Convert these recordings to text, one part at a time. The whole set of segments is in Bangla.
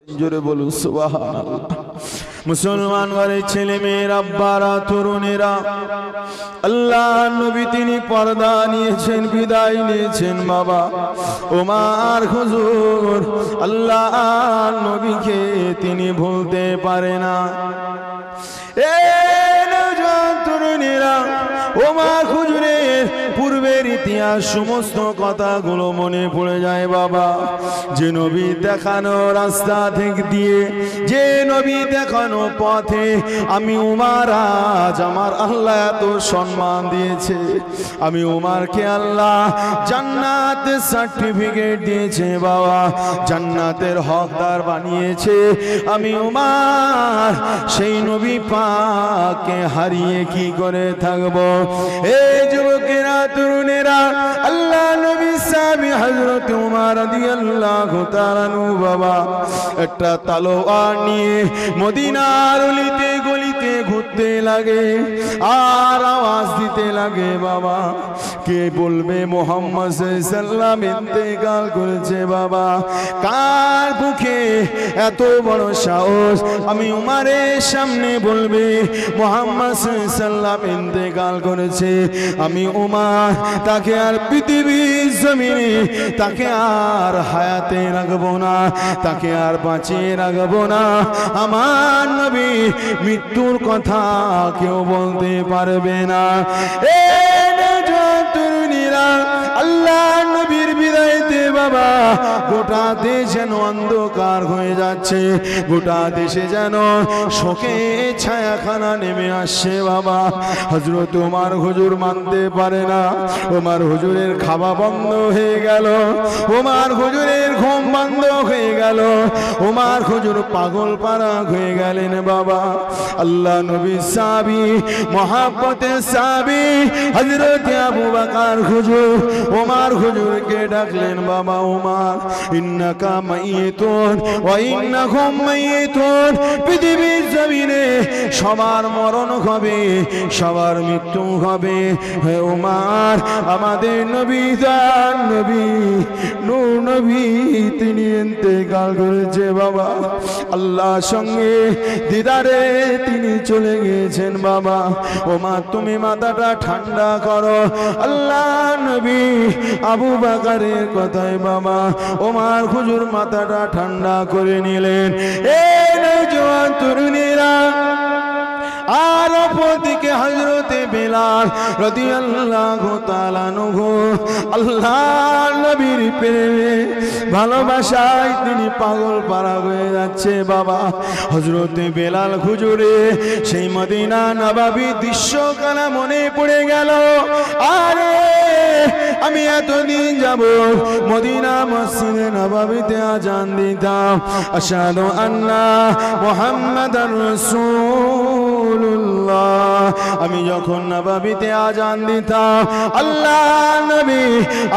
জোরে বলুন সুবহানাল্লাহ। মুসলমান ঘরের ছেলে মেয়ের আব্বারা তরুণেরা, আল্লাহ নবী তিনি পর্দা নিয়েছেন, বিদায় নিয়েছেন বাবা। ওমর হুজুর আল্লাহ নবীকে তিনি ভুলতে পারে না। তরুণীরা, ওমর হুজুরের পূর্বের ইতিহাস সমস্ত কথাগুলো মনে পড়ে যায় বাবা। যে নবী দেখানো রাস্তা থেকে দিয়ে, যে নবী দেখানো পথে আমি উমর আজ আমার আল্লাহ এত সম্মান দিয়েছে। আমি উমরকে আল্লাহ জান্নাতের সার্টিফিকেট দিয়েছে বাবা, জান্নাতের হকদার বানিয়েছে। আমি উমর সেই নবী পাককে হারিয়ে কি করে থাকবো? এই যুবকেরা, তরুণেরা, আল্লাহ নবী সাহাবী হযরত উমর রাদিয়াল্লাহু তাআলা আনহু বাবা একটা তলোয়ার নিয়ে মদিনার অলিতে গলিতে ঘুরতে লাগে আর আওয়াজ দিতে লাগে বাবা, কে বলবে মুহাম্মদ সাল্লাল্লাহু আলাইহি ওয়াসাল্লাম ইন্তেকাল করেছে বাবা? কার বুকে এত বড় সাহস আমি উমরের সামনে বলবে মুহাম্মদ সাল্লাল্লাহু আলাইহি ওয়াসাল্লাম ইন্তেকাল করেছে? আমি উমর তাকে আর পৃথিবীর জমিনে তাকে আর হায়াতে রাখবো না, তাকে আর বাঁচিয়ে রাখবো না। আমার নবী মৃত্যুর কথা কেউ বলতে পারবে না। তরুণীরা, আল্লাহ নবীর বিদায়তে বাবা গোটা দেশ যেন অন্ধকার হয়ে যাচ্ছে, গোটা দেশে যেন শোকের ছায়াখানা নেমে আসছে বাবা। হযরত উমর হুজুর মানতে পারে না, উমর হুজুরের খাওয়া বন্ধ হয়ে গেল, উমর হুজুরের ঘুম বন্ধ হয়ে গেল, উমর হুজুর পাগল পারা হয়ে গেলেন বাবা। আল্লাহ নবী সাহাবী, মহব্বতের সাহাবী হযরত আবু বকর হুজুর উমর হুজুরকে ডাকলেন, বাবা উমর ইন্নাকা মাইয়িতুন ওয়া ইন্নাকুম মাইয়িতুন। পৃথিবীর জমিনে সবার মরণ হবে, সবার মৃত্যু হবে। হে উমর, আমাদের নবী জান নবী নূর নবী তিনি ইন্তেকাল করেছে বাবা। আল্লাহর সঙ্গে দিদারে তিনি চলে গিয়েছেন বাবা। ওমর তুমি মাথাটা ঠান্ডা করো। আল্লাহ নবী আবু বকরের কথায় বাবা ওমর হুজুর মাথাটা ঠান্ডা করে নিলেন। এই নওজোয়ান তরুণীরা, আর অপরদিকে হযরতে বেলাল রাদিয়াল্লাহু তাআলা আনহু আল্লাহর নবীর প্রেমে ভালোবাসায় তিনি পাগল পারা হয়ে যাচ্ছে বাবা। হযরতে বেলাল হুজুরে সেই মদিনা নববী দৃশ্যখানা মনে পড়ে গেল। আরে আমি এতদিন যাব মদিনা মসজিদে নববীতে আযান দিতাম, আশহাদু আন্না মুহাম্মাদার রাসূলুল্লাহ। আমি যখন নববীতে আযান দিতাম, আল্লাহ নবী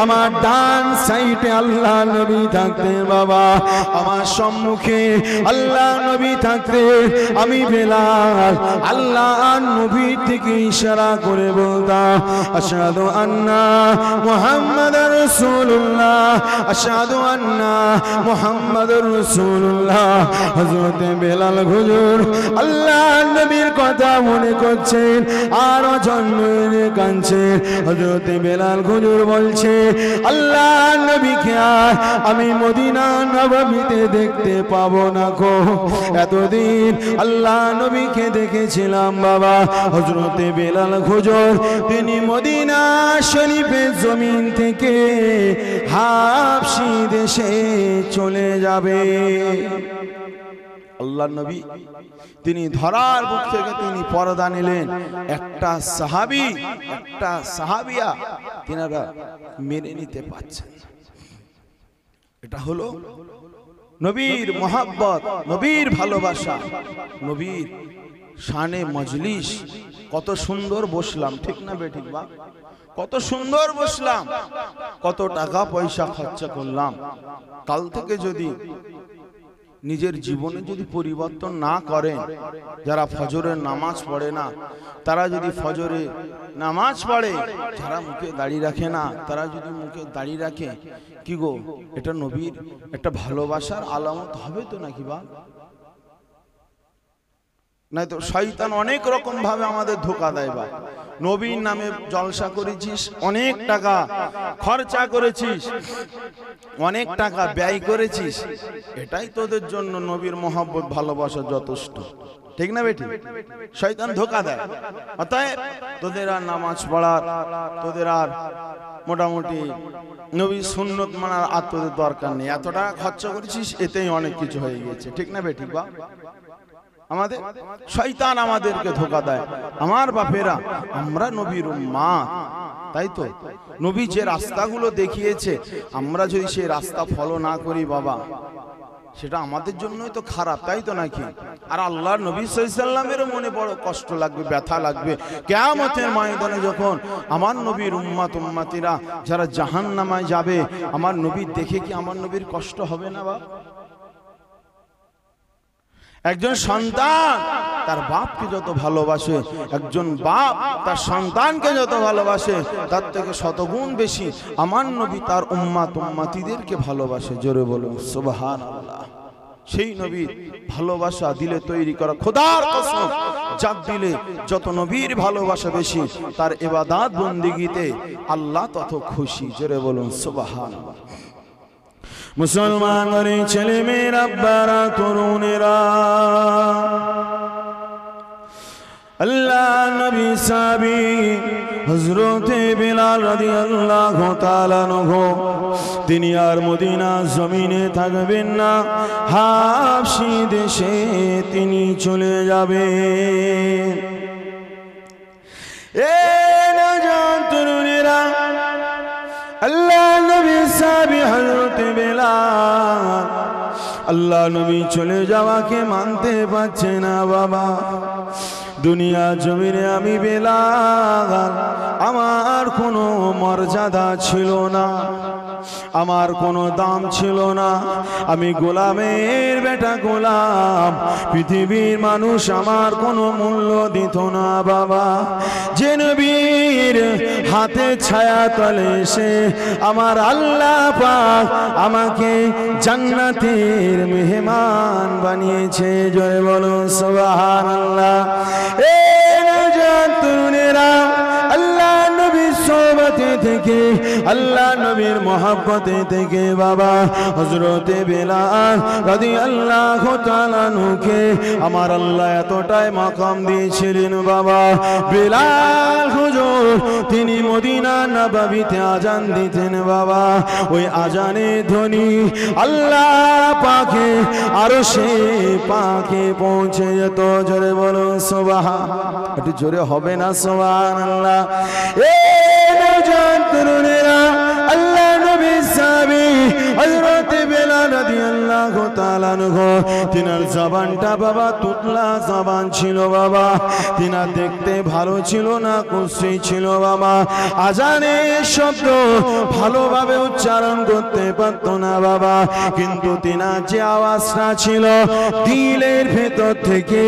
আমার ডান সাইডে আল্লাহ নবী থাকতেন বাবা, আমার সম্মুখে আল্লাহ নবী থাকতেন। আমি বেলাল আল্লাহ নবীর দিকে ইশারা করে বলতাম, আশহাদু আন্না মুহাম্মাদার রাসূলুল্লাহ, আশহাদু আন্না মুহাম্মাদার রাসূলুল্লাহ। হযরত বেলাল হুজুর আল্লাহ নবীর কথা মনে করছেন আর জন্মে কাঁদছেন। হযরত বেলাল হুজুর বলছে, আল্লাহ নবীকে আর আমি মদিনা নববীতে দেখতে পাবো না গো। এতদিন আল্লাহ নবীকে দেখেছিলাম বাবা। হযরত বেলাল হুজুর তিনি মদিনা শরীফের জমিন থেকে হাবশী দেশে চলে যাবে। আল্লাহ নবী তিনি ধরার বুক থেকে তিনি পর্দা নিলেন। একটা সাহাবী, একটা সাহাবিয়া তিনারা মেনে নিতে পারছেন। এটা হলো নবীর মহব্বত, নবীর ভালোবাসা, নবীর শানে মজলিস। কত সুন্দর বসলাম, ঠিক না বেঠিক বা? কত সুন্দর বসলাম, কত টাকা পয়সা খরচা করলাম। কাল থেকে যদি নিজের জীবনে যদি পরিবর্তন না করেন, যারা ফজরের নামাজ পড়ে না, তারা যদি ফজরে নামাজ পড়ে, যারা মুখে দাড়ি রাখে না, তারা যদি মুখে দাড়ি রাখে, কি গো, এটা নবীর একটা ভালোবাসার আলামত হবে তো নাকি বা? নাই তো শয়তান অনেক রকম ভাবে আমাদের ধোঁকা দেয় বা। নবীর নামে জলসা করেছিস, অনেক টাকা খরচা করেছিস, অনেক টাকা ব্যয় করেছিস, এটাই তোদের জন্য নবীর মহব্বত ভালোবাসা যথেষ্ট, ঠিক না বেটি? শয়তান ধোঁকা দেয়। অতএব তোদের আর নামাজ পড়ার, তোদের আর মোটামুটি নবীর সুন্নত মানার আর তোদের দরকার নেই। এত টাকা খরচা করেছিস, এতেই অনেক কিছু হয়ে গেছে, ঠিক না বেটি? বা আমাদের শয়তান আমাদেরকে ধোঁকা দেয়। আমার বাপেরা, আমরা নবীর উম্মাত, তাই তো নবী যে রাস্তাগুলো দেখিয়েছে, আমরা যদি সেই রাস্তা ফলো না করি বাবা, সেটা আমাদের জন্যই তো খারাপ, তাই তো নাকি? আর আল্লাহর নবী সাল্লাল্লাহু আলাইহি সাল্লামেরও মনে বড় কষ্ট লাগবে, ব্যথা লাগবে কিয়ামতের ময়দানে যখন আমার নবীর উম্মত উম্মতিরা যারা জাহান্নামে যাবে, আমার নবী দেখে কি আমার নবীর কষ্ট হবে না বা? একজন সন্তান তার বাপকে যত ভালোবাসে, একজন বাপ তার সন্তানকে যত ভালোবাসে, তার থেকে শতগুণ বেশি আমার নবী তার উম্মত উম্মতিদেরকে ভালোবাসে। জোরে বলুন সুবহানাল্লাহ। সেই নবীর ভালোবাসা দিলে তৈরি করা, খোদার কসম, যার দিলে যত নবীর ভালোবাসা বেশি, তার ইবাদত বন্দেগীতে আল্লাহ তত খুশি। জোরে বলুন সুবহানাল্লাহ। মুসলমানের ছেলে মেয়েরা, আব্বারা, তরুণেরা, আল্লাহ নবী সাহাবী হযরতে বেলাল রাদিয়াল্লাহু তাআলা আনহু, তিনি আর মদিনা জমিনে থাকবেন না, হাবশী দেশে তিনি চলে যাবেন। এ নওজোয়ান তরুণেরা, আল্লাহ নবী সাহাবী হযরতে বেলাল আল্লাহ নবী চলে যাওয়াকে মানতে পারছে না বাবা। দুনিয়া জমিনে আমি বেলাল, আমার কোনো মর্যাদা ছিল না, আমার কোনো দাম ছিল না, আমি গোলামের বেটা গোলাম, পৃথিবীর মানুষ আমার কোনো মূল্য দিত না বাবা। যে নবীর হাতে ছায়া তলে এসে আমার আল্লাহ পাক আমাকে জান্নাতের মেহমান বানিয়েছে, জয় বলো সুবহানাল্লাহ। এ নওজোয়ান তরুণেরা, আল্লাহ নবীর সোহবতে থেকে, আল্লাহ নবীর মহব্বতে থেকে বাবা হযরতে বেলাল রাদিয়াল্লাহু তাআলা আনহুকে আমার আল্লাহ এতটাই মাকাম দিয়েছিলেন বাবা। বেলাল হুজুর তিনি মদিনা নববীতে আজান দিতেন বাবা। ওই আজানের ধ্বনি আল্লাহ পাকে আরশে পাকে পৌঁছে যেত। জোরে বলো সুবহান, একটু জোরে হবে না সুবহানাল্লাহ। এ নওজোয়ান তরুণেরা, আল্লাহ নবী সাহাবী হযরতে বেলাল রাদিয়াল্লাহু তাআলা আনহু, তিনার জবানটা বাবা তুতলা জবান ছিল বাবা। তিনা দেখতে ভালো ছিল না, কুশ্রী ছিল বাবা। আজানের শব্দ ভালোভাবে উচ্চারণ করতে পারত না বাবা, কিন্তু তিনার যে আওয়াজটা ছিল দিলের ভেতর থেকে,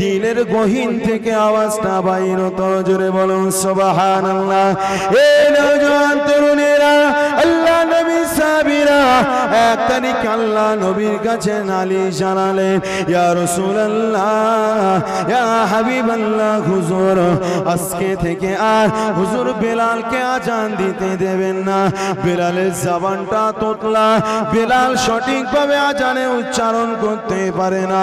দিলের গহীন থেকে আওয়াজটা বাইর হতো। জোরে বলুন সুবহানাল্লাহ। এ নওজোয়ান তরুণেরা, আল্লাহ নবী সাহাবীরা এক তারিখ আল্লাহ নবীর কাছে নালিশ জানালেন, ইয়া রাসূলুল্লাহ, ইয়া হাবিবাল্লাহ, হুজুর আজকে থেকে আর হুজুর বেলালকে আজান দিতে দেবেন না। বেলালের জবানটা তোতলা, বেলাল সঠিকভাবে আজানে উচ্চারণ করতে পারে না।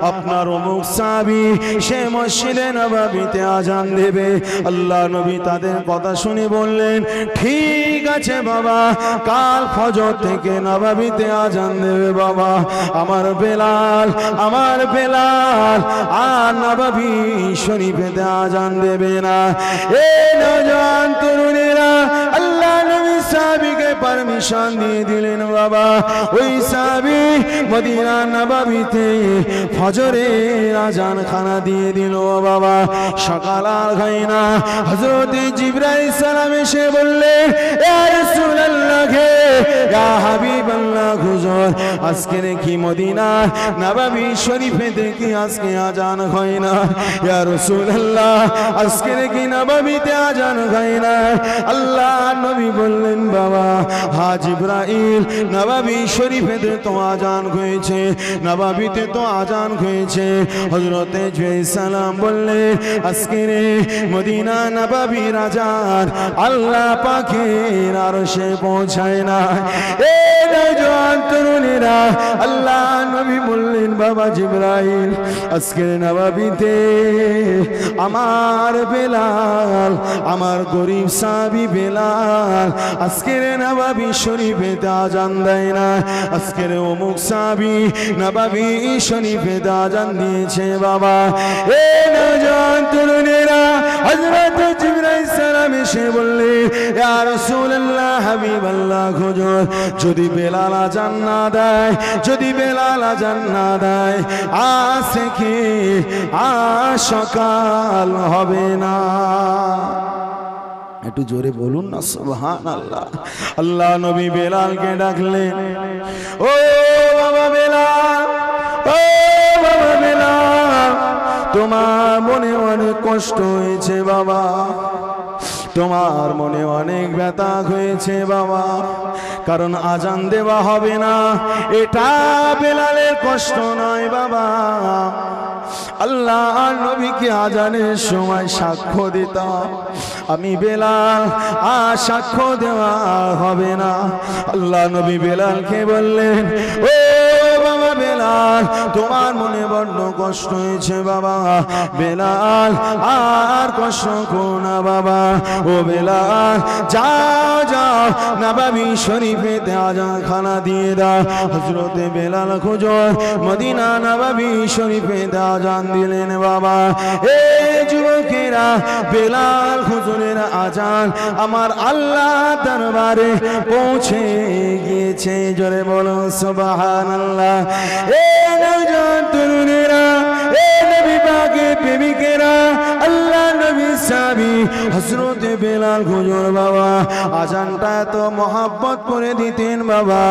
আপনার অমুক সাহাবী সে মসজিদে নববীতে আজান দেবে। আল্লাহ নবী তাদের কথা শুনে বললেন, ঠিক আছে বাবা, কাল ফজর থেকে নববীতে আজান দেবে বাবা। আমার বেলাল আর নববী শরীফেতে আজান দেবে না। এ নওজোয়ান তরুণেরা, আল্লাহ নবী সাহাবীকে পারমিশন দিয়ে দিলেন বাবা। ওই সাহাবী মদিনা নববীতে ফজরের আজান খানা দিয়ে দিল বাবা। সকাল আর হয় না, হযরত জিবরাইল সালাম এসে বললেন, ইয়া রাসূলুল্লাহ, ইয়া হাবিবাল্লাহ, হুজুর আজকে কি মদিনা নববী শরীফে দেখি আজকে আজান হয় না। ইয়া রাসূলুল্লাহ, আজকে কি নববীতে আজান হয় না? আল্লাহ নবী বললেন, বাবা হ্যাঁ জিবরাইল, নববী শরীফেতে তো আজান হয়েছে, নববীতে তো আজান হয়েছে। হযরতে জিবরাইল সালাম বললেন, আজকে মদিনা নববীর আজান আল্লাহ পাকের আরশে পৌঁছায় না। এ নওজোয়ান তরুণেরা, আল্লাহ নবী বললেন, বাবা জিবরাইল, আজকে নববীতে আমার বেলাল, আমার গরিব সাহাবী বেলাল আজকের নববী শরীফেতে আজান দেয় না। আজকের অমুক সাহাবী নববী শরীফেতে আজান দিয়েছে বাবা। এ নওজোয়ান তরুণেরা, হযরত জিবরাইল সালাম এসে বললেন, ইয়া রাসূলুল্লাহ, হাবিবাল্লাহ, হুজুর যদি বেলাল আজান না দেয়, যদি বেলাল আজান না দেয়, আজ থেকে আজ সকাল হবে না। একটু জোরে বলুন না সুবহানাল্লাহ। আল্লাহ নবী বেলালকে ডাকলেন, ও বাবা বেলাল, ও বাবা বেলাল, তোমার মনে অনেক কষ্ট হয়েছে বাবা, তোমার মনে অনেক ব্যথা হয়েছে বাবা, কারণ আজান দেওয়া হবে না এটা বেলালের কষ্ট নয় বাবা। আল্লাহ নবীকে আজানের সময় সাক্ষ্য দিতাম, আমি বেলাল আর সাক্ষ্য দেওয়া হবে না। আল্লাহ নবী বেলালকে বললেন, ও বাবা বেলাল, তোমার মনে বড্ড কষ্ট হয়েছে বাবা, বেলাল আর কষ্ট করো না বাবা। ও বেলাল, যাও যাও নববী শরীফেতে আজান খানা দিয়ে দাও। হযরতে বেলাল হুজুর মদিনা নববী শরীফেতে আজান দিলেন বাবা। এই যুবকেরা, বেলাল হুজুরের আজান আমার আল্লাহ দরবারে পৌঁছে গিয়েছে। জোরে বলো সুবহানাল্লাহ। এই নওজোয়ান তরুণেরা, এই নবী পাকের প্রেমিকেরা, আল্লাহ নবী সাহাবী হযরতে বেলাল হুজুর বাবা আজানটা এত মহব্বত করে দিতেন বাবা,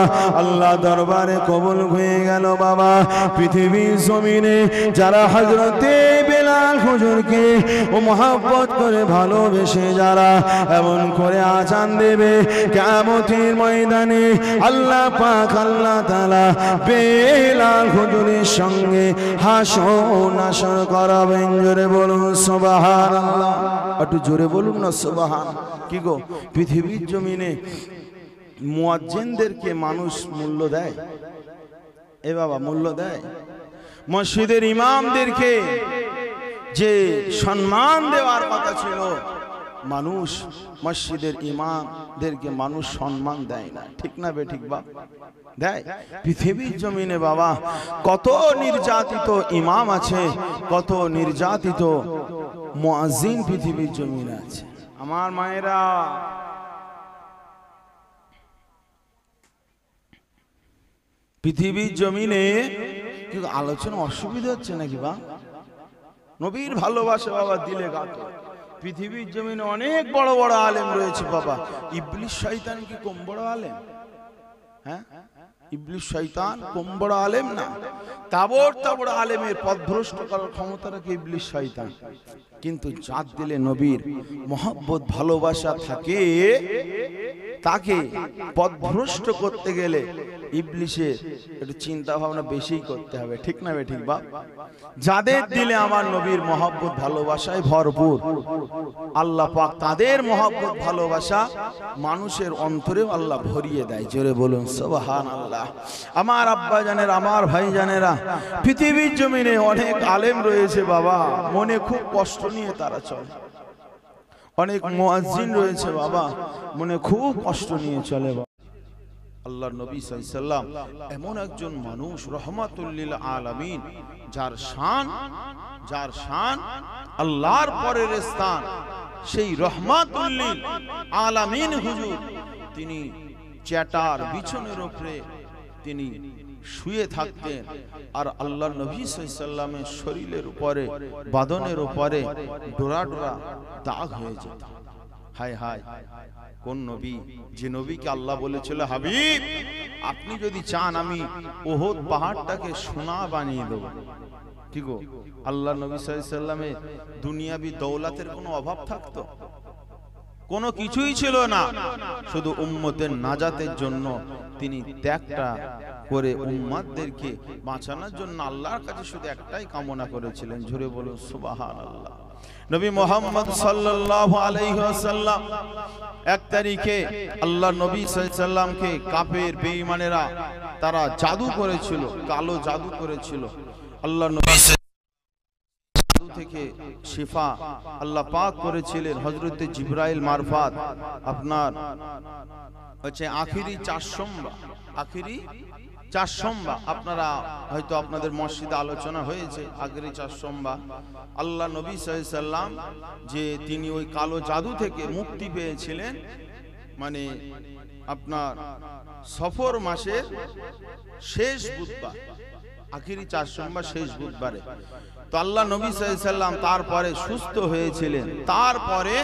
আল্লাহ দরবারে কবুল হয়ে গেল বাবা। পৃথিবীর জমিনে যারা হযরতে বেলাল হুজুরকে ও মহব্বত করে ভালোবেসে যারা এমন করে আজান দেবে, কিয়ামতের ময়দানে আল্লাহ পাক আল্লাহ তাআলা বেলাল হুজুরের সঙ্গে হাসর নাসর করাবেন। জোরে বলুন সুবহানাল্লাহ। একটু জোরে বলুন না সুবহান। কি গো, পৃথিবীর জমিনে মুয়াজ্জিনদেরকে মানুষ মূল্য দেয়? এ বাবা মূল্য দেয়? মসজিদের ইমামদেরকে যে সম্মান দেওয়ার কথা ছিল, মানুষ মসজিদের ইমামদেরকে মানুষ সম্মান দেয় না, ঠিক না বে ঠিক বাপ? দেয়? পৃথিবীর জমিনে বাবা কত নির্যাতিত ইমাম আছে, কত নির্যাতিত মুয়াজ্জিন পৃথিবীর জমিনে আছে। আমার মায়েরা, পৃথিবীর জমিনে কিন্তু আলোচনা অসুবিধা হচ্ছে নাকি বা? নবীর ভালোবাসা বাবা দিলে গাতো। পৃথিবীর জমিনে অনেক বড় বড় আলেম রয়েছে বাবা। ইবলিস শয়তান কি কম বড় আলেম? হ্যাঁ, ইবলিস শয়তান কম বড় আলেম না। তাবড় তাবড় আলেমের পথভ্রষ্ট করার ক্ষমতা রাখে ইবলিস শয়তান। কিন্তু যার দিলে নবীর মহব্বত ভালোবাসা থাকে, তাকে পথভ্রষ্ট করতে গেলে ইবলিসের একটু চিন্তা ভাবনা বেশি করতে হবে, ঠিক না বে ঠিক বাপ? যাদের দিলে আমার নবীর মহব্বত ভালোবাসায় ভরপুর, আল্লাহ পাক তাদের মহব্বত ভালোবাসা মানুষের অন্তরেও আল্লাহ ভরিয়ে দেয়। জোরে বলুন সুবহানাল্লাহ। আমার আব্বা জানেরা, আমার ভাই জানেরা, পৃথিবীর জমিনে অনেক আলেম রয়েছে বাবা, মনে খুব কষ্ট নিয়ে তারা চলে। অনেক মুয়াজ্জিন রয়েছে বাবা, মনে খুব কষ্ট নিয়ে চলে বাবা। আল্লাহর নবী সাল্লাল্লাহু আলাইহি সাল্লাম এমন একজন মানুষ, রহমাতুল লিল আলামিন, যার শান আল্লাহর পরের স্থান, সেই রহমাতুল লিল আলামিন হুজুর তিনি চ্যাটার বিছনের উপরে তিনি শুয়ে থাকতেন, আর আল্লাহ নবী সাল্লাল্লাহু আলাইহি সাল্লামের শরীরের উপরে, বাদনের উপরে ডোরা ডোরা দাগ হয়ে যেত। হায় হায়, কোন নবী, যে নবীকে আল্লাহ বলেছিল, হাবিব আপনি যদি চান আমি ওহদ পাহাড়টাকে সোনা বানিয়ে দেব। ঠিক গো, আল্লাহ নবী সাল্লাল্লাহু আলাইহি সাল্লামের দুনিয়াবি দৌলতের কোনো অভাব থাকতো? কোনো কিছুই ছিল না, শুধু উম্মতের নাজাতের জন্য তিনি ত্যাগটা করে উম্মতদেরকে বাঁচানোর জন্য আল্লাহর কাছে শুধু একটাই কামনা করেছিলেন। জোরে বলুন সুবহানাল্লাহ। নবী মুহাম্মদ সাল্লাল্লাহু আলাইহি ওয়াসাল্লাম 1 তারিখে আল্লাহ নবী সাল্লাল্লাহু আলাইহি সাল্লামকে কাফের বেঈমানেরা তারা জাদু করেছিল, কালো জাদু করেছিল। আল্লাহ নবী জাদু থেকে শিফা আল্লাহ পাক করেছিলেন হযরত জিবরাইল মারফত। আপনার হচ্ছে আখিরি 4 সোমবার, আখিরি 4 সোমবার আপনারা হয়তো আপনাদের মসজিদে আলোচনা হয়েছে। আখিরি 4 সোমবার আল্লাহ নবী সাল্লাল্লাহু আলাইহি সাল্লাম যে তিনি ওই কালো জাদু থেকে মুক্তি পেয়েছিলেন, মানে আপনার সফর মাসের শেষ বুধবার, আখিরি 4 সোমবার শেষ বুধবারে। তো আল্লাহ নবী সাল্লাল্লাহু আলাইহি সাল্লাম তারপরে সুস্থ হয়েছিলেন। তারপরে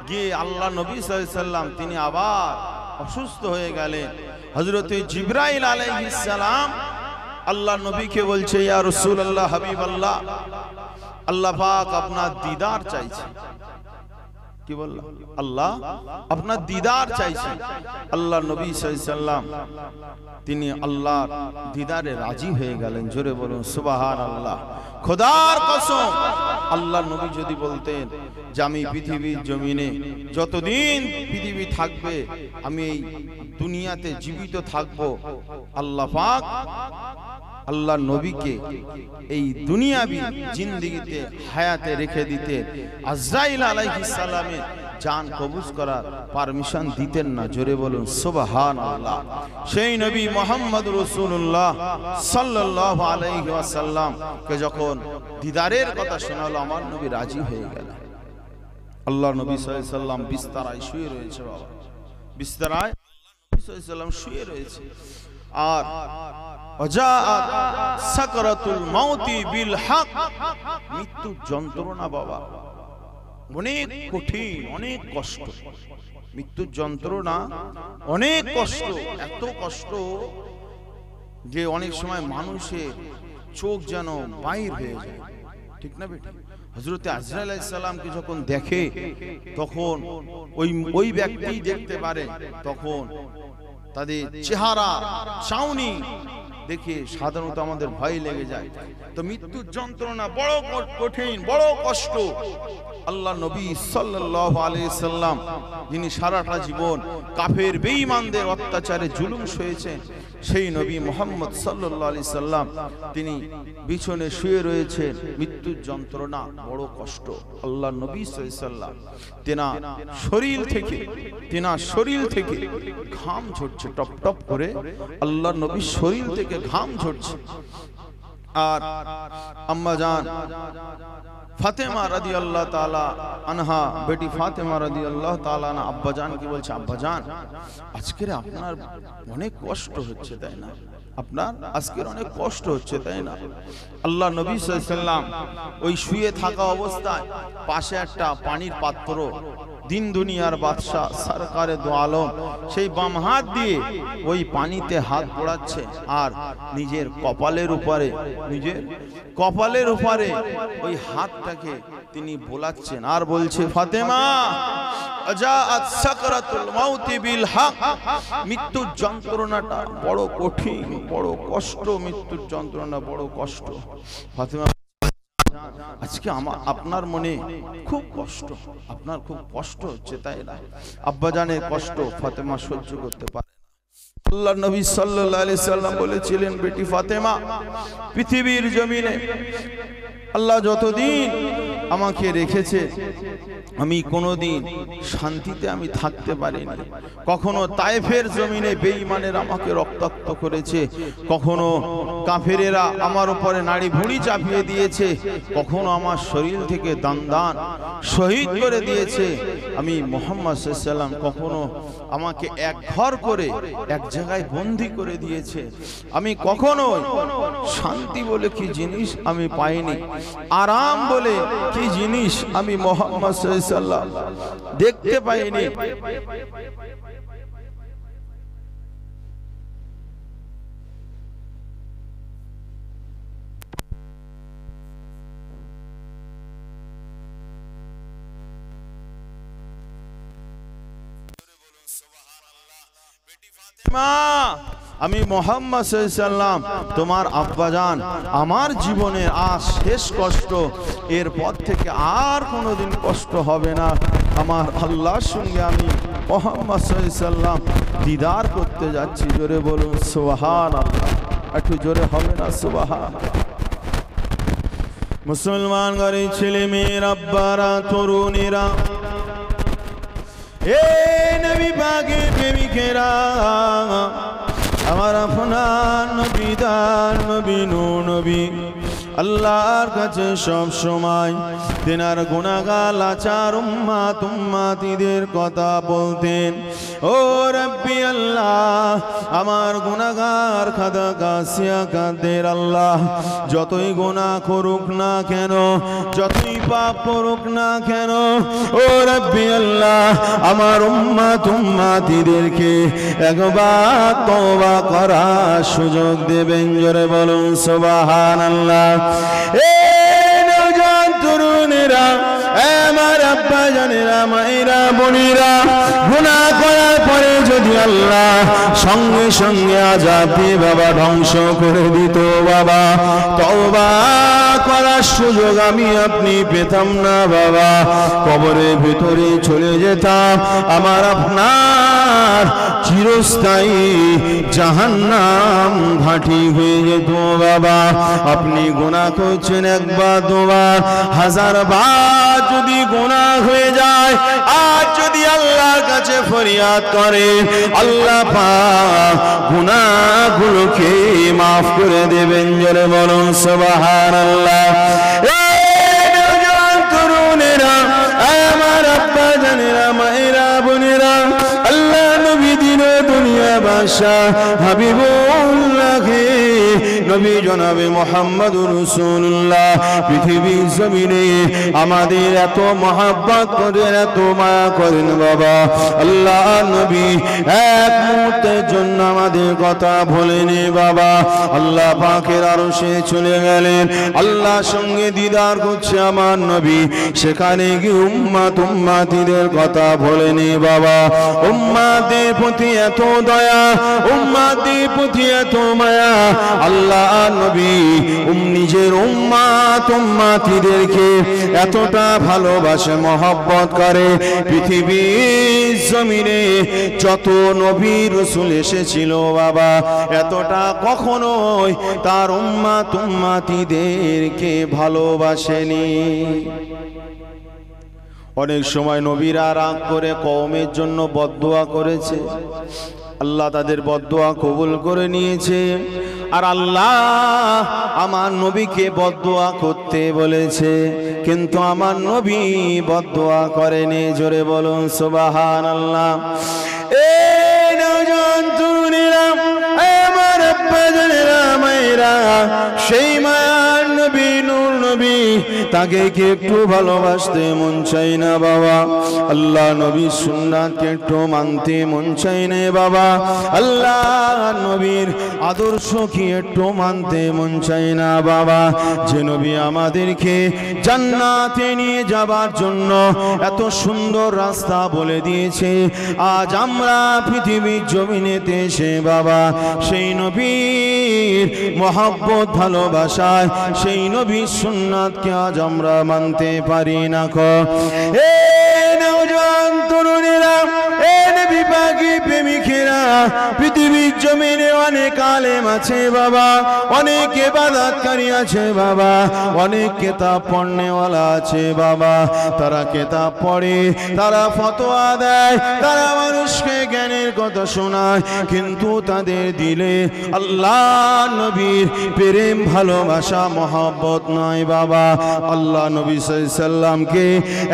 গিয়ে আল্লাহ নবী সাল্লাল্লাহু আলাইহি সাল্লাম তিনি আবার অসুস্থ হয়ে গেলেন। হযরত জিবরাইল আলাইহিস সালাম আল্লাহ নবীকে বলছে, ইয়া রাসূলুল্লাহ, হাবিবাল্লাহ, আল্লাহ পাক আপনার দিদার চাইছে। কি বলল? আল্লাহ আপনার দিদার চাইছে। আল্লাহ নবী সাল্লাল্লাহু আলাইহি সাল্লাম তিনি আল্লাহর দিদারে রাজি হয়ে গেলেন। জোরে বলুন সুবহানাল্লাহ। খোদার কসম, আল্লাহ নবী যদি বলতেন যে আমি পৃথিবীর জমিনে যতদিন পৃথিবী থাকবে আমি এই দুনিয়াতে জীবিত থাকবো, আল্লাহ পাক আল্লাহ নবীকে এই দুনিয়াবি জিন্দেগিতে হায়াতে রেখে দিতে আজরাইল আলাইহিস সালামের জান কবজ করার পারমিশন দিতেন না। জোরে বলুন সুবহানাল্লাহ। সেই নবী মুহাম্মদ রাসূলুল্লাহ সাল্লাল্লাহু আলাইহি ওয়াসাল্লাম কে যখন দিদারের কথা শোনালো, আমার নবী রাজি হয়ে গেলেন। আল্লাহ নবী সাল্লাল্লাহু আলাইহি সাল্লাম বিছানায় শুয়ে রয়েছে। বাবা, বিছানায় নবী সাল্লাল্লাহু আলাইহি সাল্লাম শুয়ে রয়েছে। আর ওয়াজাআত সাকরাতুল মাউতি বিল হক, মৃত্যু যন্ত্রণা বাবা অনেক কঠিন, অনেক কষ্ট। মৃত্যুর যন্ত্রণা অনেক কষ্ট, এত কষ্ট যে অনেক সময় মানুষের চোখ যেন বাইর হয়ে যায়। ঠিক না বেটি? হযরত আজরাইল আলাইহিস সালামকে যখন দেখে তখন ওই ব্যক্তি দেখতে পারে, তখন তাদের চেহারা চাউনি দেখে সাধারণত আমাদের ভয় লেগে যায়। তো মৃত্যুর যন্ত্রণা বড় কঠিন, বড় কষ্ট। আল্লাহ নবী সাল্লাল্লাহু আলাইহি সাল্লাম যিনি সারাটা জীবন কাফের বেঈমানদের অত্যাচারে জুলুম সয়েছেন, সেই নবী মুহাম্মদ সাল্লাল্লাহু আলাইহি সাল্লাম তিনি বিছানে শুয়ে রয়েছেন। মৃত্যুর যন্ত্রণা বড় কষ্ট। আল্লাহ নবী সাল্লাল্লাহু আলাইহি সাল্লাম তেনার শরীর থেকে ঘাম ঝরছে, টপ টপ করে আল্লাহ নবীর শরীর থেকে ঘাম ঝরছে। আর আম্মা জান ফাতেমা রাদিয়াল্লাহু তাআলা আনহা, বেটি ফাতেমা রাদিয়াল্লাহু তাআলা আনহা আব্বা জান কি বলছে, আব্বা জান আজকের আপনার অনেক কষ্ট হচ্ছে তাই না? আপনার আজকের অনেক কষ্ট হচ্ছে তাই না? আল্লাহ নবী সাল্লাল্লাহু আলাইহি সাল্লাম ওই শুয়ে থাকা অবস্থায় পাশে একটা পানির পাত্র, দিন দুনিয়ার বাদশা সরকারে দো আলম সেই বাম হাত দিয়ে ওই পানিতে হাত পোড়াচ্ছে, আর নিজের কপালের উপরে ওই হাতটাকে তিনি বোলাচ্ছেন আর বলছে, ফাতেমা আজাআত সাকরাতুল মাউতি বিল হক, মৃত্যুর যন্ত্রণাটা বড় কঠিন, বড় কষ্ট। মৃত্যুর যন্ত্রণা বড় কষ্ট। ফাতেমা আজকে আপনার মনে খুব কষ্ট, আপনার খুব কষ্ট হচ্ছে তাই না? আব্বা জানের কষ্ট ফাতেমা সহ্য করতে পারে। আল্লাহ নবী সাল্লাল্লাহু আলাইহি সাল্লাম বলেছিলেন, বেটি ফাতেমা পৃথিবীর জমিনে আল্লাহ যতদিন আমাকে রেখেছে আমি কোনোদিন শান্তিতে আমি থাকতে পারিনি। কখনো তায়েফের জমিনে বেঈমানের আমাকে রক্তাক্ত করেছে, কখনো কাফেরেরা আমার উপরে নাড়ি ভুঁড়ি চাপিয়ে দিয়েছে, কখনো আমার শরীর থেকে দান দান শহীদ করে দিয়েছে। আমি মুহাম্মদ সাল্লাল্লাহু আলাইহি ওয়াসাল্লাম কখনো আমাকে এক ঘর করে এক জায়গায় বন্দি করে দিয়েছে। আমি কখনো শান্তি বলে কি জিনিস আমি পাইনি, আরাম বলে কি জিনিস আমি মুহাম্মদ সাল্লাল্লাহু আলাইহি ওয়াসাল্লাম দেখতে পাইনি। আমি মুহাম্মদ সাল্লাল্লাহু আলাইহি ওয়াসাল্লাম তোমার আব্বাজান, আমার জীবনের আজ শেষ কষ্ট, এরপর থেকে আর কোনোদিন কষ্ট হবে না। আমার আল্লাহর সঙ্গে আমি মুহাম্মদ সাল্লাল্লাহু আলাইহি ওয়াসাল্লাম দিদার করতে যাচ্ছি। জোরে বলুন সুবহানাল্লাহ। একটু জোরে হবে না সুবহান। মুসলমান ঘরের ছেলে মেয়ের আব্বারা তরুণীরা, এ নবী পাকের প্রেমিকেরা, আমার আপনার নবী দার নবী নূর নবী আল্লাহর কাছে সব সময় তেনার গুনাহগার লাচার উম্মাত উম্মাতীদের কথা বলতেন। ও রব্বি আল্লাহ, আমার গুনাহগার খাদা কাসিয়া কাদের আল্লাহ, যতই গুনাহ করুক না কেন, যতই পাপ করুক না কেন, ও রব্বি আল্লাহ, আমার উম্মাত উম্মাতীদেরকে একবার তওবা করার সুযোগ দেবেন। জোরে বলুন সুবহানাল্লাহ। এ নওজোয়ান তরুণেরা, আমার আব্বা জানেরা, মায়েরা, বোনেরা, গুনাহ করার পরে যদি আল্লাহ সঙ্গে সঙ্গে আযাব দিয়ে বাবা ধ্বংস করে দিত, বাবা তওবা করার সুযোগ আমি আপনি পেতাম না বাবা, কবরের ভিতরে চলে যেতাম, আমার আপনার চিরস্থায়ী জাহান্নাম ঘাঁটি হয়ে যেত বাবা। আপনি গুনাহ করছেন একবার দুবার, হাজার বার যদি গুনাহ হয়ে যায়, আর যদি আল্লাহর কাছে ফরিয়াদ করেন, আল্লাহ পাক গুনাহগুলোকে মাফ করে দেবেন। জোরে বলুন সুবহানাল্লাহ। তরুণেরা, আমার আব্বা জানেরা, মায়েরা, বোনেরা, আল্লাহ নবী দিন দুনিয়া বাদশাহ হাবিবুল্লাহকে নবী জনাবে মুহাম্মদুর রাসূলুল্লাহ পৃথিবীর জমিনে আমাদের এত মহব্বত করেন, এত মায়া করেন বাবা। আল্লাহ নবী এক মুহূর্তের জন্য আমাদের কথা ভোলেনি বাবা। আল্লাহ পাকের আরশে চলে গেলেন, আল্লাহর সঙ্গে দিদার করছে আমার নবী, সেখানে গিয়ে উম্মাত উম্মাতীদের কথা ভোলেনি বাবা। উম্মাদের প্রতি এত দয়া, উম্মাদের প্রতি এত মায়া, আল্লাহ নবী নিজের উম্মাত উম্মাতীদেরকে এতটা ভালোবাসে, মহব্বত করে। পৃথিবীর জমিনে যত নবী রাসূল এসেছিল বাবা, এতটা কখনোই তার উম্মাত উম্মাতীদেরকে ভালোবাসেনি। অনেক সময় নবীরা রাগ করে কওমের জন্য বদদোয়া করেছে, আল্লাহ তাদের বদদোয়া কবুল করে নিয়েছে। আর আল্লাহ আমার নবীকে বদদোয়া করতে বলেছে, কিন্তু আমার নবী বদদোয়া করেনি। জোরে বলুন সুবহানাল্লাহ। এ নওজোয়ান তরুণীরা, আমার আব্বা জানেরা, মায়েরা, সেই মায়ার নবী নূর নবী, তাকে কি একটু ভালোবাসতে মন চাই না বাবা? আল্লাহ নবীর সুন্নাতকে একটু মানতে মন চাই না বাবা? আল্লাহ নবীর আদর্শ কি একটু মানতে মন চাই না বাবা? যে নবী আমাদেরকে জান্নাতে নিয়ে যাবার জন্য এত সুন্দর রাস্তা বলে দিয়েছে, আজ আমরা পৃথিবীর জমিনেতে এসে বাবা সেই নবীর মহব্বত ভালোবাসায় সেই নবীর সুন্নাতকে আজ আমরা মানতে পারি না। এ নওজোয়ান তরুণেরা, এ নবী পাকের প্রেমিকেরা, পৃথিবীর পৃথিবীর জমিনে অনেক আলেম আছে বাবা, অনেক ইবাদতকারী আছে বাবা, অনেক কিতাব পড়নেওয়ালা আছে বাবা। তারা কিতাব পড়ে, তারা ফতোয়া দেয়, তারা মানুষকে জ্ঞানের কথা শোনায়, কিন্তু তাদের দিলে আল্লাহ নবীর প্রেম ভালোবাসা মহব্বত নয় বাবা। আল্লাহ নবী সাল্লাল্লাহু আলাইহি সাল্লামকে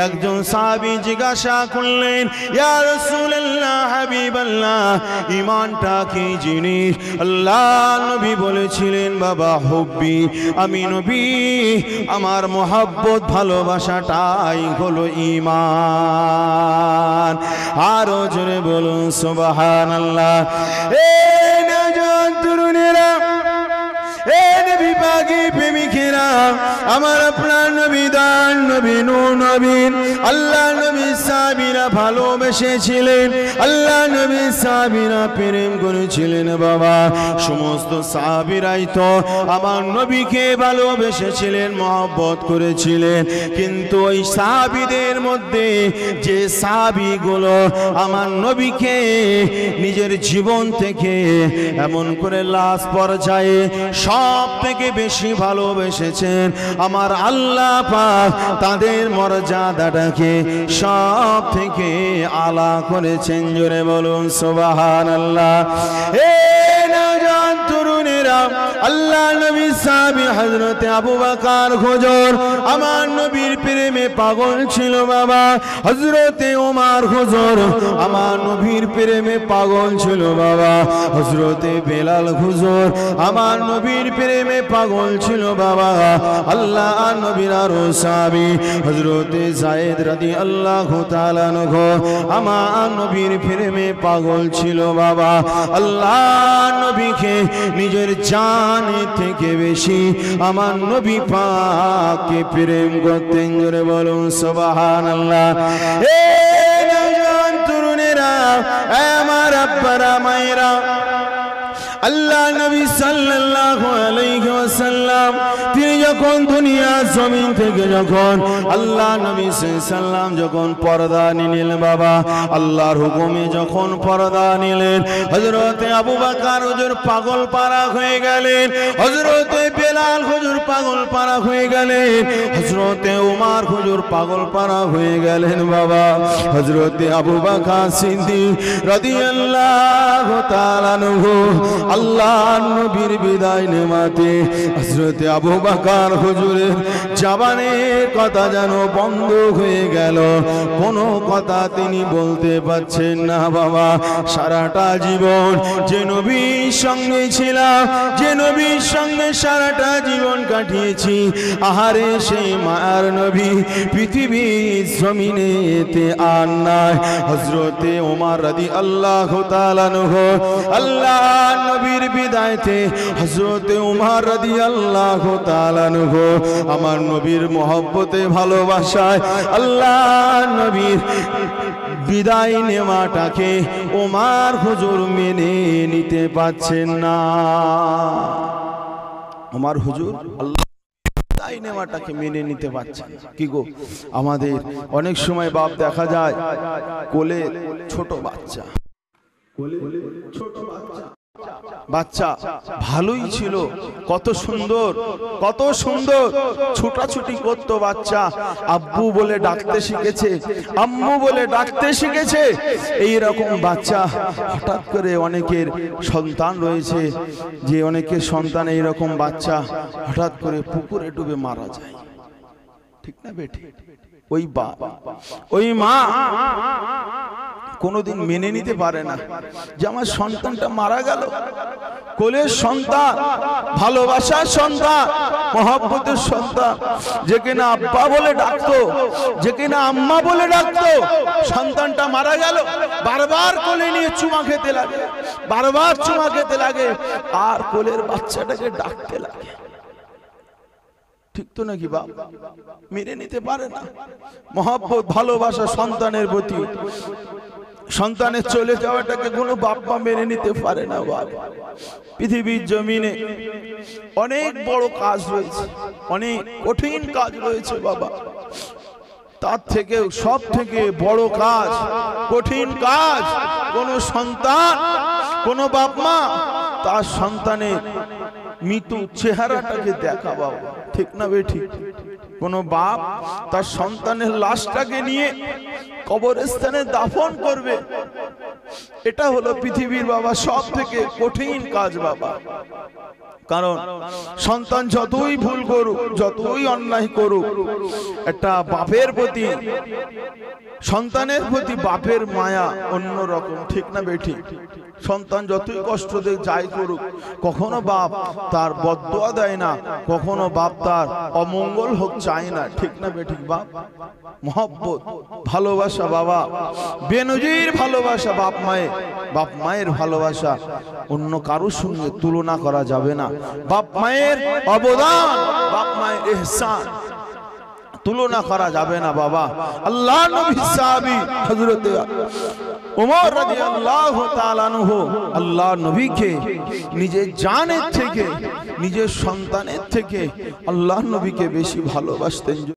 একজন সাহাবী জিজ্ঞাসা করলেন, ইয়া রাসূলুল্লাহ হাবিবাল্লাহ, ঈমানটা কি জিনিস? আল্লাহ নবী বলেছিলেন, বাবা হুব্বি, আমি নবী আমার মহব্বত ভালোবাসাটাই হলো ঈমান। আরো জোরে বলুন সুবহানাল্লাহ। এ নওজোয়ান তরুণেরা, এ নবী পাকি প্রেমিকেরা, আমার আপনার নবী দান নবী নূর নবীন আল্লাহ নবী সাহাবীরা ভালোবেসেছিলেন, আল্লাহ নবী সাহাবীরা প্রেম করেছিলেন বাবা। সমস্ত সাহাবীরাই তো আমার নবীকে ভালোবেসেছিলেন, মহব্বত করেছিলেন, কিন্তু ওই সাহাবীদের মধ্যে যে সাহাবীগুলো আমার নবীকে নিজের জীবন থেকে এমন করে লাস্ট পর্যায়ে সব থেকে বেশি ভালোবেসেছেন আমার আল্লাহ পাক, তাদের মর্যাদাটাকে সব থেকে আলা করেছেন। জোরে বলুন সুবহানাল্লাহ। এ নওজোয়ান তরুণেরা, আল্লাহ নবী সাহাবী হযরত আবু বকর হুজুর আমার নবীর প্রেমে পাগল ছিল বাবা। হযরত ওমর হুজুর আমার নবীর প্রেমে পাগল ছিল বাবা। হযরত বেলাল হুজুর আমার নবীর প্রেমে পাগল ছিল বাবা। আল্লাহ নবীর আরো সাহাবী হযরত যায়েদ রাদিয়াল্লাহু তাআলা আনহু আমার নবীর প্রেমে পাগল ছিল বাবা। আল্লাহ নবীকে নিজের জান থেকে বেশি আমার নবী পাককে প্রেম করতেন। জোরে বলুন সুবহানাল্লাহ। এ নওজোয়ান তরুণেরা, আমার আব্বারা মায়েরা, আল্লাহ নবী সাল্লাল্লাহু আলাইহি ওয়াসাল্লাম তিনি যখন দুনিয়া জমিন থেকে যখন আল্লাহ নবী সাল্লাম যখন পর্দা নিলেন বাবা, আল্লাহর হুকুমে যখন পর্দা নিলেন, হযরত আবু বকর হুজুর পাগল পারা হয়ে গেলেন, হযরত বেলাল হুজুর পাগল পারা হয়ে গেলেন, হযরত ওমর হুজুর পাগল পারা হয়ে গেলেন বাবা। হযরত আবু বকর সিদ্দিক রাদিয়াল্লাহু তাআলা আনহু আল্লাহ নবীর বিদায় নেমাতে হযরত আবু বকর হুজুরের জবানের কথা যেন বন্ধ হয়ে গেল, কোনো কথা তিনি বলতে পারছেন না বাবা। সারাটা জীবন যে নবীর সঙ্গে ছিলাম, যে নবীর সঙ্গে সারাটা জীবন কাটিয়েছি, আহারে সেই মায়ার নবী পৃথিবীর জমিনেতে আর নাই। হযরত ওমর রাদিয়াল্লাহু তাআলা আনহু আল্লাহ নবীর বিদায়তে হযরত ওমর রাদিয়াল্লাহু তাআলা আনহু আমার নবীর মহব্বতে ভালোবাসায় আল্লাহ নবীর বিদায় নেওয়াটাকে ওমর হুজুর মেনে নিতে পারছেন না। ওমর হুজুর আল্লাহ বিদায় নেওয়াটাকে মেনে নিতে পারছেন না। কি গো, আমাদের অনেক সময় বাপ দেখা যায় কোলে ছোট বাচ্চা, কোলে ছোট বাচ্চা ভালোই ছিল, কত সুন্দর কত সুন্দর ছুটাছুটি করতো বাচ্চা, আব্বু বলে ডাকতে শিখেছে, আম্মু বলে ডাকতে শিখেছে। এই রকম বাচ্চা হঠাৎ করে অনেকের সন্তান রয়েছে, যে অনেকের সন্তান এই রকম বাচ্চা হঠাৎ করে পুকুরে ডুবে মারা যায়, ঠিক না বেটি? ওই বাপ ওই মা কোনোদিন মেনে নিতে পারে না যে আমার সন্তানটা মারা গেল। কোলের সন্তান, ভালোবাসার সন্তান, মহব্বতের সন্তান, যে কিনা আব্বা বলে ডাকতো, যে কিনা আম্মা বলে ডাকতো, সন্তানটা মারা গেল। বারবার কোলে নিয়ে চুমা খেতে লাগে, বারবার চুমা খেতে লাগে, আর কোলের বাচ্চাটাকে ডাকতে লাগে। ঠিক তো নাকি বাপ? মেনে নিতে পারে না মহব্বত ভালোবাসা সন্তানের প্রতি। সন্তানের চলে যাওয়াটাকে কোনো বাপ মা মেনে নিতে পারে না বাপ। পৃথিবীর জমিনে অনেক বড় কাজ রয়েছে, অনেক কঠিন কাজ রয়েছে বাবা। তার থেকে সব থেকে বড় কাজ, কঠিন কাজ, কোন সন্তান কোন বাপ মা তার সন্তানের মৃত্যু চেহারাটাকে দেখা বাবা, ঠিক না বেঠিক? কোন বাপ তার সন্তানের লাশটাকে নিয়ে কবরস্থানে দাফন করবে, এটা হলো পৃথিবীর বাবা সব থেকে কঠিন কাজ বাবা। কারণ সন্তান যতই ভুল করুক, যতই অন্যায় করুক, একটা বাপের প্রতি, সন্তানের প্রতি বাপের মায়া অন্যরকম, ঠিক না বেঠিক? সন্তান যতই কষ্ট দিয়ে যাই করুক, কখনো বাপ তার বদদুয়া দেয় না, কখনো বাপ তার অমঙ্গল হোক চায় না, ঠিক না বেঠিক? বাপ মহব্বত, ভালোবাসা বাবা, বেনজির ভালোবাসা বাপ মায়ের, বাপ মায়ের ভালোবাসা অন্য কারোর সঙ্গে তুলনা করা যাবে না। বাপ মায়ের অবদান, বাপ মায়ের ইহসান তুলনা করা যাবে না বাবা। আল্লাহ নবী সাহাবী হযরত ওমর রাদিয়াল্লাহু তাআলা আনহু আল্লাহ নবীকে নিজের জানের থেকে, নিজের সন্তানের থেকে আল্লাহ নবীকে বেশি ভালোবাসতেন।